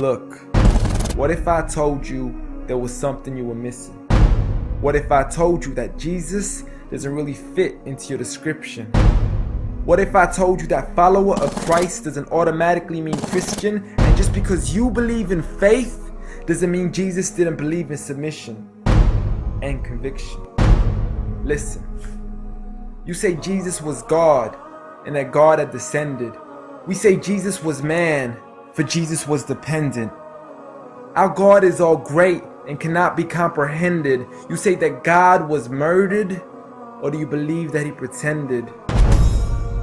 Look, what if I told you there was something you were missing? What if I told you that Jesus doesn't really fit into your description? What if I told you that follower of Christ doesn't automatically mean Christian, and just because you believe in faith doesn't mean Jesus didn't believe in submission and conviction? Listen, you say Jesus was God and that God had descended. We say Jesus was man, for Jesus was dependent. Our God is all great and cannot be comprehended. You say that God was murdered, or do you believe that he pretended?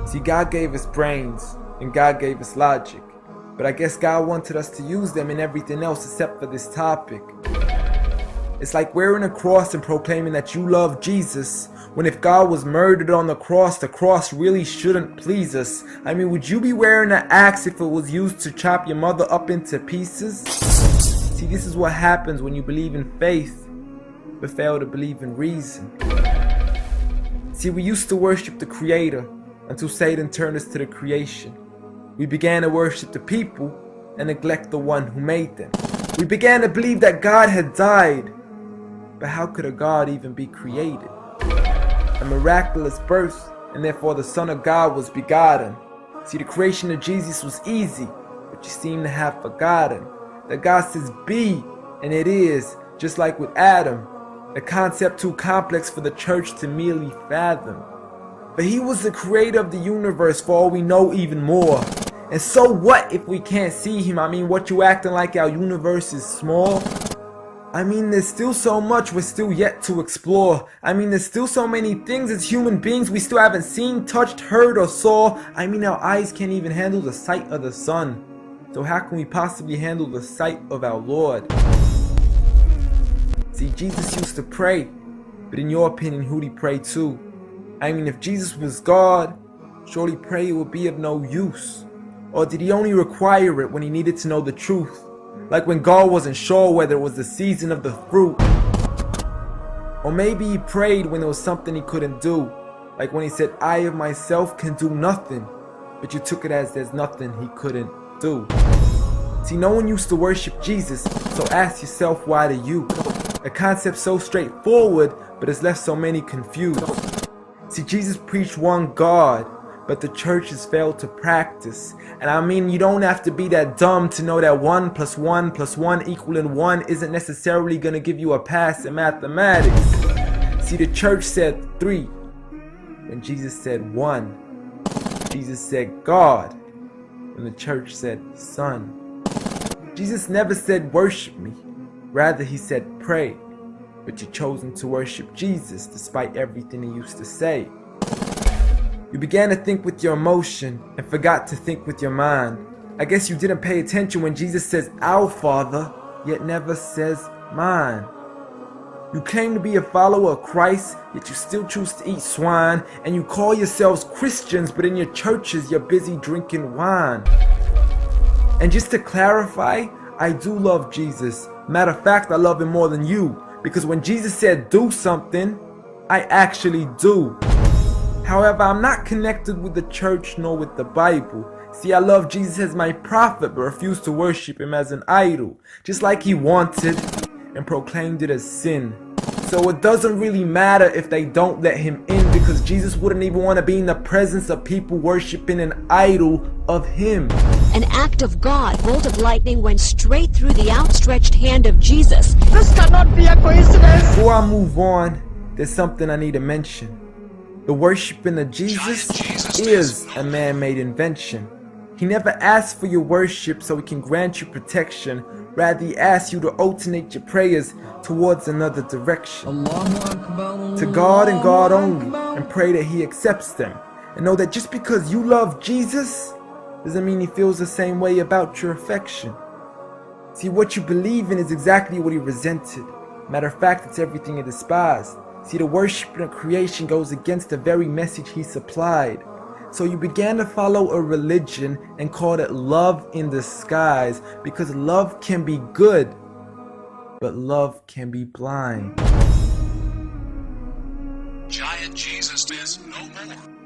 See, God gave us brains and God gave us logic, but I guess God wanted us to use them in everything else except for this topic. It's like wearing a cross and proclaiming that you love Jesus, when if God was murdered on the cross really shouldn't please us. I mean, would you be wearing an axe if it was used to chop your mother up into pieces? See, this is what happens when you believe in faith, but fail to believe in reason. See, we used to worship the Creator until Satan turned us to the creation. We began to worship the people and neglect the one who made them. We began to believe that God had died, but how could a God even be created? A miraculous birth, and therefore the Son of God was begotten. See, the creation of Jesus was easy, but you seem to have forgotten that God says be, and it is, just like with Adam, a concept too complex for the church to merely fathom. But he was the creator of the universe, for all we know, even more. And so what if we can't see him? I mean, what, you acting like our universe is small? I mean, there's still so much we're still yet to explore. I mean, there's still so many things as human beings we still haven't seen, touched, heard, or saw. I mean, our eyes can't even handle the sight of the sun. So how can we possibly handle the sight of our Lord? See, Jesus used to pray, but in your opinion, who'd he pray to? I mean, if Jesus was God, surely prayer would be of no use. Or did he only require it when he needed to know the truth? Like when God wasn't sure whether it was the season of the fruit. Or maybe he prayed when there was something he couldn't do. Like when he said, I of myself can do nothing. But you took it as there's nothing he couldn't do. See, no one used to worship Jesus, so ask yourself, why do you? A concept so straightforward, but has left so many confused. See, Jesus preached one God, but the church has failed to practice. And I mean, you don't have to be that dumb to know that 1 + 1 + 1 equaling 1 isn't necessarily going to give you a pass in mathematics. See, the church said 3, when Jesus said 1. Jesus said God, when the church said Son. Jesus never said worship me, rather he said pray. But you've chosen to worship Jesus despite everything he used to say. You began to think with your emotion and forgot to think with your mind. I guess you didn't pay attention when Jesus says our Father, yet never says mine. You claim to be a follower of Christ, yet you still choose to eat swine, and you call yourselves Christians, but in your churches you're busy drinking wine. And just to clarify, I do love Jesus. Matter of fact, I love him more than you, because when Jesus said do something, I actually do. However, I'm not connected with the church nor with the Bible. See, I love Jesus as my prophet, but refuse to worship him as an idol, just like he wanted and proclaimed it as sin. So it doesn't really matter if they don't let him in, because Jesus wouldn't even want to be in the presence of people worshiping an idol of him. An act of God, bolt of lightning went straight through the outstretched hand of Jesus. This cannot be a coincidence. Before I move on, there's something I need to mention. The worshiping of Jesus is a man-made invention. He never asked for your worship so he can grant you protection. Rather, he asks you to alternate your prayers towards another direction. To God and God only, and pray that he accepts them. And know that just because you love Jesus doesn't mean he feels the same way about your affection. See, what you believe in is exactly what he resented. Matter of fact, it's everything he despised. See, the worship of creation goes against the very message he supplied. So you began to follow a religion and called it love in disguise, because love can be good, but love can be blind. Giant Jesus is no more.